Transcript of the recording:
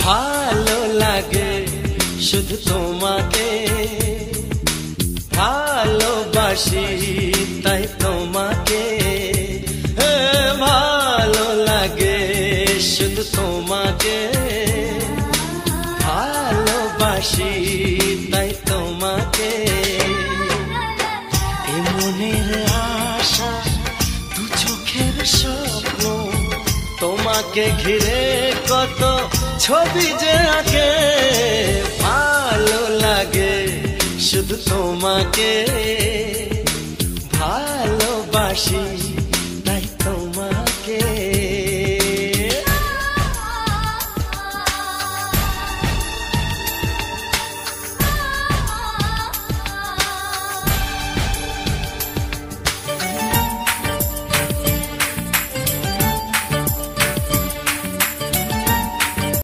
ভালো লাগে শুধু তোমাকে, ভালোবাসি তাই তোমাকে। ভালো লাগে শুধু তোমাকে, ভালোবাসি তাই তোমাকে। এ মনের আশা দু চোখের স্বপ্ন, তোমাকে ঘিরে কত ছবি যে আঁকে। ভালো লাগে শুধু তোমাকে, ভালোবাসি।